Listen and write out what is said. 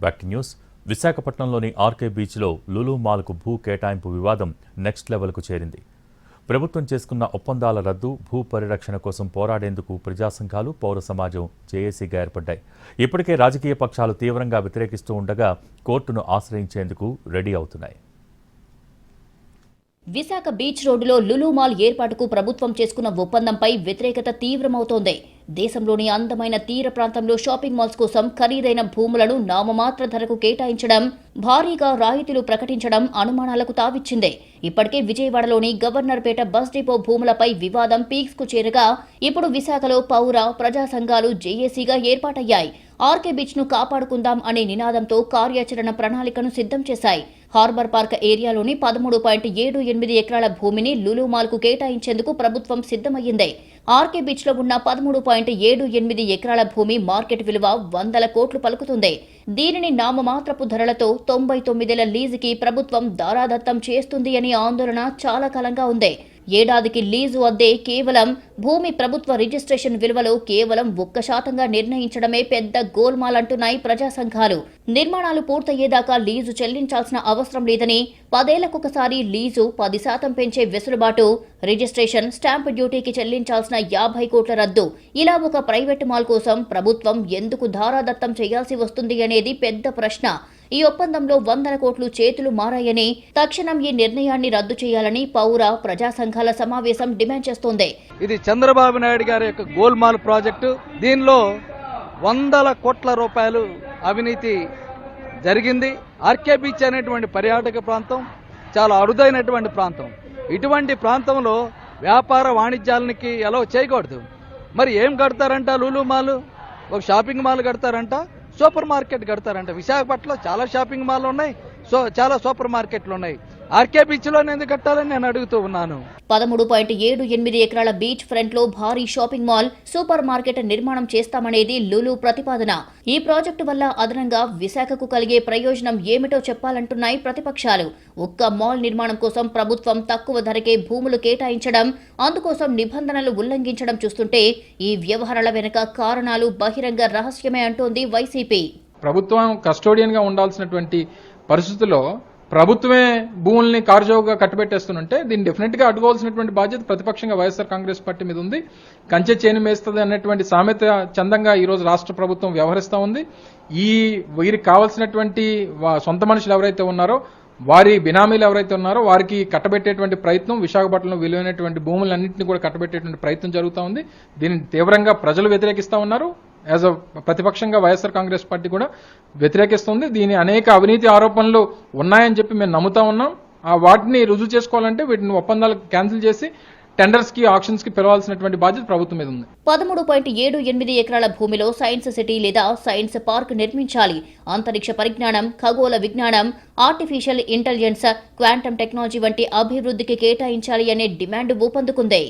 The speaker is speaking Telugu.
Back to news. విశాఖపట్నంలోని ఆర్కే బీచ్లో లులు మాల్కు భూ కేటాయింపు వివాదం నెక్స్ట్ లెవెల్కు చేరింది. ప్రభుత్వం చేసుకున్న ఒప్పందాల రద్దు, భూ పరిరక్షణ కోసం పోరాడేందుకు ప్రజా సంఘాలు, పౌర సమాజం జేఏసీగా ఏర్పడ్డాయి. ఇప్పటికే రాజకీయ పక్షాలు తీవ్రంగా వ్యతిరేకిస్తూ ఉండగా కోర్టును ఆశ్రయించేందుకు రెడీ అవుతున్నాయి. విశాఖ బీచ్ రోడ్డులో లులు మాల్ ఏర్పాటుకు ప్రభుత్వం చేసుకున్న ఒప్పందంపై వ్యతిరేకత తీవ్రమవుతోంది. దేశంలోని అందమైన తీర ప్రాంతంలో షాపింగ్ మాల్స్ కోసం ఖరీదైన భూములను నామమాత్ర ధరకు కేటాయించడం, భారీగా రాయితీలు ప్రకటించడం అనుమానాలకు తావిచ్చింది. ఇప్పటికే విజయవాడలోని గవర్నర్పేట బస్ డిపో భూములపై వివాదం పీక్స్ కు చేరగా ఇప్పుడు విశాఖలో పౌర, ప్రజా సంఘాలు జేఏసీగా ఏర్పాటయ్యాయి. ఆర్కే బీచ్ ను కాపాడుకుందాం అనే నినాదంతో కార్యాచరణ ప్రణాళికను సిద్ధం చేశాయి. హార్బర్ పార్క్ ఏరియాలోని 13.78 ఎకరాల భూమిని లులు మాల్ కు కేటాయించేందుకు ప్రభుత్వం సిద్ధమయ్యింది. ఆర్కే బీచ్ లో ఉన్న 13.78 ఎకరాల భూమి మార్కెట్ విలువ 100 కోట్లు పలుకుతుంది. దీనిని నామమాత్రపు ధరలతో 99 లీజుకి ప్రభుత్వం దారాదత్తం చేస్తుంది అనే ఆందోళన చాలా కాలంగా ఉంది. ఏడాదికి లీజు అద్దె కేవలం భూమి ప్రభుత్వ రిజిస్ట్రేషన్ విలువలో కేవలం 1% నిర్ణయించడమే పెద్ద గోల్మాల్ అంటున్నాయి ప్రజా సంఘాలు. నిర్మాణాలు పూర్తయ్యేదాకా లీజు చెల్లించాల్సిన అవసరం లేదని, 10 ఏళ్లకొకసారి లీజు 10% పెంచే వెసులుబాటు, రిజిస్ట్రేషన్, స్టాంప్ డ్యూటీకి చెల్లించాల్సిన 50 కోట్ల రద్దు, ఇలా ఒక ప్రైవేటు మాల్ కోసం ప్రభుత్వం ఎందుకు ధారాదత్తం చేయాల్సి వస్తుంది అనేది పెద్ద ప్రశ్న. ఈ ఒప్పందంలో 100 కోట్లు చేతులు మారాయని, తక్షణం ఈ నిర్ణయాన్ని రద్దు చేయాలని పౌర, ప్రజా సంఘాల సమావేశం డిమాండ్ చేస్తోంది. ఇది చంద్రబాబు నాయుడు గారి యొక్క గోల్మాల్ ప్రాజెక్టు. దీనిలో 100 కోట్ల రూపాయలు అవినీతి జరిగింది. ఆర్కే బీచ్ అనేటువంటి పర్యాటక ప్రాంతం చాలా అరుదైనటువంటి ప్రాంతం. ఇటువంటి ప్రాంతంలో వ్యాపార వాణిజ్యాలకి ఎలా చేయకూడదు. మరి ఏం కడతారంట? లులు మాల్, ఒక షాపింగ్ మాల్ కడతారంట, సూపర్ మార్కెట్ కడతారంట. విశాఖపట్నంలో చాలా షాపింగ్ మాల్ ఉన్నాయి, చాలా సూపర్ మార్కెట్లు ఉన్నాయి. ఆర్కే బీచ్ లో ఎందుకు కట్టాలని నేను అడుగుతూ ఉన్నాను. 13.78 ఎకరాల బీచ్ ఫ్రంట్ లో భారీ షాపింగ్ మాల్, సూపర్ మార్కెట్ నిర్మాణం చేస్తామనేది లులు ప్రతిపాదన. ఈ ప్రాజెక్టు వల్ల అదనంగా విశాఖకు కలిగే ప్రయోజనం ఏమిటో చెప్పాలంటున్నాయి ప్రతిపక్షాలు. ఒక్క మాల్ నిర్మాణం కోసం ప్రభుత్వం తక్కువ ధరకే భూములు కేటాయించడం, అందుకోసం నిబంధనలు ఉల్లంఘించడం చూస్తుంటే ఈ వ్యవహారాల వెనుక కారణాలు బహిరంగ రహస్యమే అంటోంది వైసీపీ. ప్రభుత్వం కస్టోడియన్ గా ఉండాల్సినటువంటి పరిస్థితుల్లో ప్రభుత్వమే భూముల్ని కార్జోగా కట్టబెట్టేస్తుంటే దీన్ని డెఫినెట్ గా అడ్డుకోవాల్సినటువంటి బాధ్యత ప్రతిపక్షంగా వైఎస్ఆర్ కాంగ్రెస్ పార్టీ మీద ఉంది. కంచె చేను మేస్తుంది అన్నటువంటి సామెత చందంగా ఈ రోజు రాష్ట్ర ప్రభుత్వం వ్యవహరిస్తూ ఉంది. వీరికి కావాల్సినటువంటి సొంత మనుషులు ఎవరైతే ఉన్నారో, వారి బినామీలు ఎవరైతే ఉన్నారో వారికి కట్టబెట్టేటువంటి ప్రయత్నం, విశాఖపట్నంలో విలువైనటువంటి భూములన్నింటినీ కూడా కట్టబెట్టేటువంటి ప్రయత్నం జరుగుతూ ఉంది. దీన్ని తీవ్రంగా ప్రజలు వ్యతిరేకిస్తూ ఉన్నారు. యాజ్ అ ప్రతిపక్షంగా వైఎస్ఆర్ కాంగ్రెస్ పార్టీ కూడా వ్యతిరేకిస్తుంది. దీని అనేక అవినీతి ఆరోపణలు ఉన్నాయని చెప్పి మేము నమ్ముతా ఉన్నాం. వాటిని రుజువు చేసుకోవాలంటే వీటిని ఒప్పందాలు క్యాన్సిల్ చేసి టెండర్స్ కి, ఆక్షన్స్ కి పిలవాల్సినటువంటి బాధ్యత ప్రభుత్వం మీద ఉంది. 13.78 ఎకరాల భూమిలో సైన్స్ సిటీ లేదా సైన్స్ పార్క్ నిర్మించాలి. అంతరిక్ష పరిజ్ఞానం, ఖగోళ విజ్ఞానం, ఆర్టిఫిషియల్ ఇంటెలిజెన్స్, క్వాంటమ్ టెక్నాలజీ వంటి అభివృద్ధికి కేటాయించాలి అనే డిమాండ్ ఊపందుకుంది.